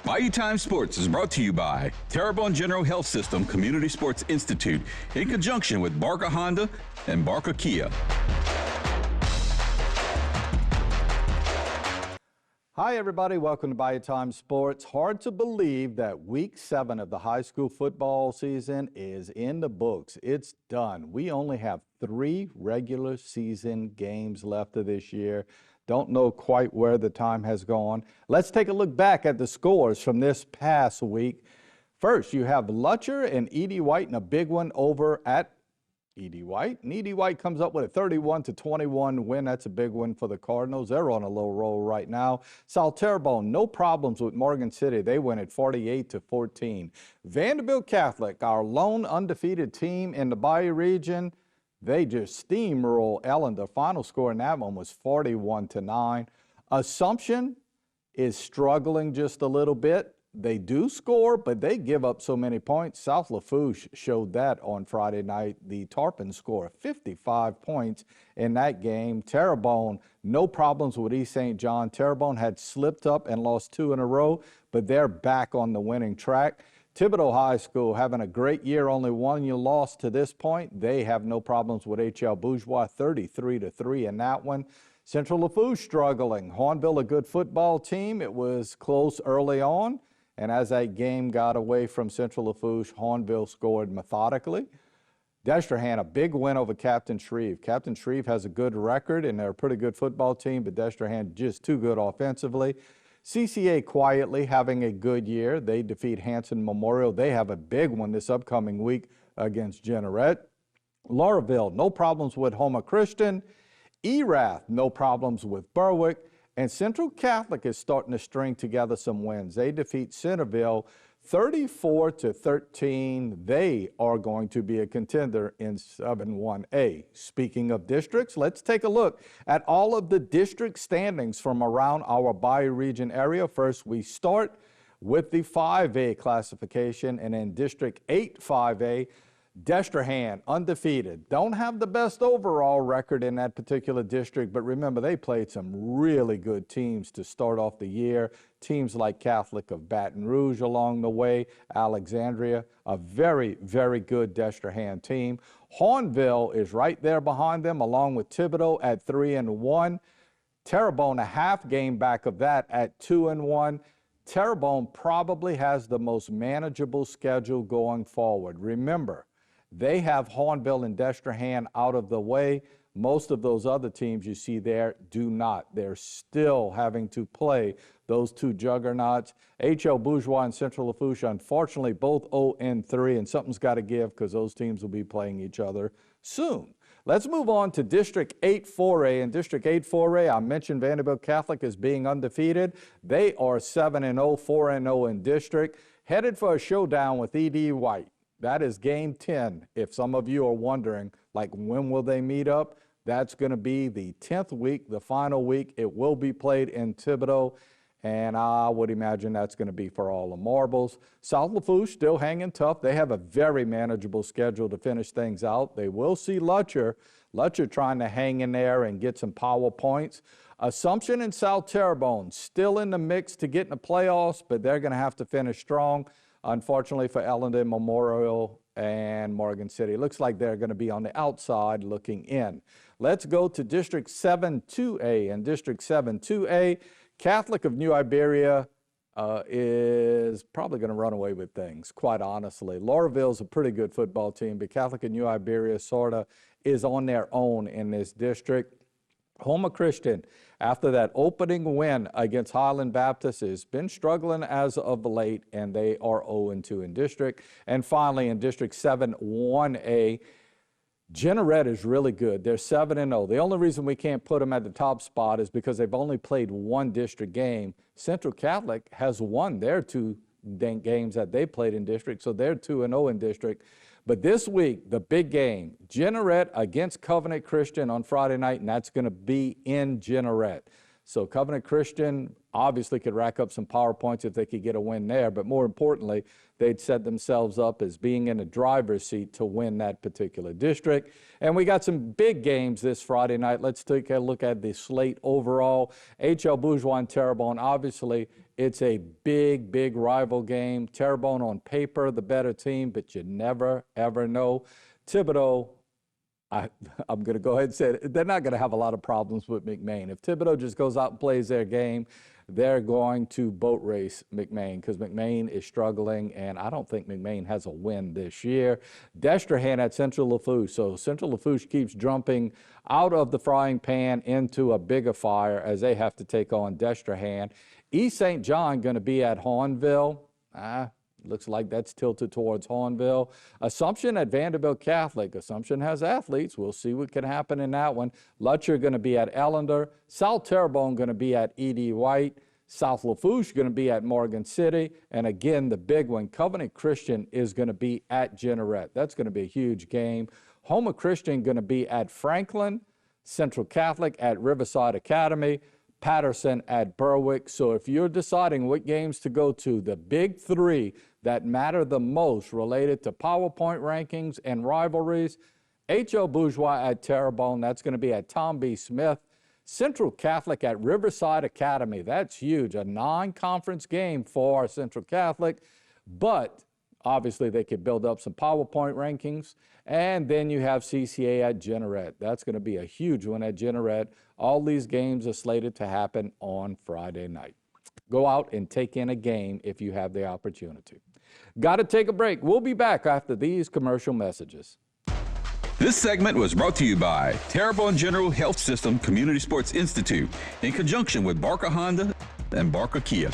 Bayou Time Sports is brought to you by Terrebonne General Health System Community Sports Institute in conjunction with Barker Honda and Barker Kia. Hi everybody, welcome to Bayou Time Sports. Hard to believe that week 7 of the high school football season is in the books. It's done. We only have 3 regular season games left of this year. Don't know quite where the time has gone. Let's take a look back at the scores from this past week. First, you have Lutcher and E.D. White in a big one over at E.D. White. And E.D. White comes up with a 31-21 win. That's a big win for the Cardinals. They're on a little roll right now. South Terrebonne, no problems with Morgan City. They win at 48-14. Vanderbilt Catholic, our lone undefeated team in the Bayou region, they just steamroll Ellen. The final score in that one was 41-9. Assumption is struggling just a little bit. They do score, but they give up so many points. South Lafourche showed that on Friday night. The Tarpon score 55 points in that game. Terrebonne, no problems with East St. John. Terrebonne had slipped up and lost 2 in a row, but they're back on the winning track. Thibodaux High School having a great year, only 1 loss to this point. They have no problems with H.L. Bourgeois, 33-3 in that one. Central Lafourche struggling. Hornville, a good football team. It was close early on, and as that game got away from Central Lafourche, Hornville scored methodically. Destrehan, a big win over Captain Shreve. Captain Shreve has a good record, and they're a pretty good football team, but Destrehan just too good offensively. CCA quietly having a good year. They defeat Hanson Memorial. They have a big one this upcoming week against Jeanerette. Lauraville, no problems with Houma Christian. Erath, no problems with Berwick. And Central Catholic is starting to string together some wins. They defeat Centerville 34-13. They are going to be a contender in 7-1A. Speaking of districts, let's take a look at all of the district standings from around our Bayou region area. First, we start with the 5A classification, and in District 8 5A, Destrehan, undefeated. Don't have the best overall record in that particular district, but remember, they played some really good teams to start off the year. Teams like Catholic of Baton Rouge along the way, Alexandria, a very, very good Destrehan team. Hornville is right there behind them, along with Thibodaux at 3-1. Terrebonne, a half game back of that at 2-1. Terrebonne probably has the most manageable schedule going forward. Remember, they have Hornville and Destrehan out of the way. Most of those other teams you see there do not. They're still having to play those 2 juggernauts. H.L. Bourgeois and Central Lafourche, unfortunately, both 0-3, and something's got to give because those teams will be playing each other soon. Let's move on to District 8 4A. In District 8 4A, I mentioned Vanderbilt Catholic as being undefeated. They are 7-0, 4-0 in district, headed for a showdown with E.D. White. That is game 10. If some of you are wondering, like, when will they meet up? That's going to be the 10th week, the final week. It will be played in Thibodaux, and I would imagine that's going to be for all the marbles. South Lafourche still hanging tough. They have a very manageable schedule to finish things out. They will see Lutcher trying to hang in there and get some power points. Assumption and South Terrebonne still in the mix to get in the playoffs, but they're going to have to finish strong. Unfortunately for Ellendon Memorial and Morgan City, it looks like they're going to be on the outside looking in. Let's go to District 7 2A. In District 7 2A, Catholic of New Iberia is probably going to run away with things, quite honestly. Lauraville's a pretty good football team, but Catholic of New Iberia sort of is on their own in this district. Houma Christian, after that opening win against Highland Baptist, has been struggling as of late, and they are 0-2 in district. And finally, in District 7 1A, Jeanerette is really good. They're 7-0. The only reason we can't put them at the top spot is because they've only played 1 district game. Central Catholic has won their 2 games that they played in district, so they're 2-0 in district. But this week, the big game, Jeanerette against Covenant Christian on Friday night, and that's going to be in Jeanerette. So Covenant Christian obviously could rack up some power points if they could get a win there, but more importantly, they'd set themselves up as being in a driver's seat to win that particular district. And we got some big games this Friday night. Let's take a look at the slate overall. H.L. Bourgeois and Terrebonne, obviously, it's a big, big rival game. Terrebonne on paper, the better team, but you never, ever know. Thibodaux, I'm going to go ahead and say it, they're not going to have a lot of problems with McMain. If Thibodaux just goes out and plays their game, they're going to boat race McMain because McMain is struggling, and I don't think McMain has a win this year. Destrehan at Central Lafourche. So Central Lafourche keeps jumping out of the frying pan into a bigger fire as they have to take on Destrehan. East St. John going to be at Hornville. Looks like that's tilted towards Hornville. Assumption at Vanderbilt Catholic. Assumption has athletes. We'll see what can happen in that one. Lutcher going to be at Ellender. South Terrebonne going to be at E.D. White. South Lafourche going to be at Morgan City. And again, the big one, Covenant Christian is going to be at Jeanerette. That's going to be a huge game. Houma Christian going to be at Franklin. Central Catholic at Riverside Academy. Patterson at Berwick. So if you're deciding what games to go to, the big three that matter the most related to PowerPoint rankings and rivalries, H.L. Bourgeois at Terrebonne, that's going to be at Tom B. Smith. Central Catholic at Riverside Academy, that's huge, a non-conference game for Central Catholic, but obviously they could build up some PowerPoint rankings. And then you have CCA at Jeanerette. That's going to be a huge one at Jeanerette. All these games are slated to happen on Friday night. Go out and take in a game if you have the opportunity. Got to take a break. We'll be back after these commercial messages. This segment was brought to you by Terrebonne General Health System Community Sports Institute in conjunction with Barker Honda and Barker Kia.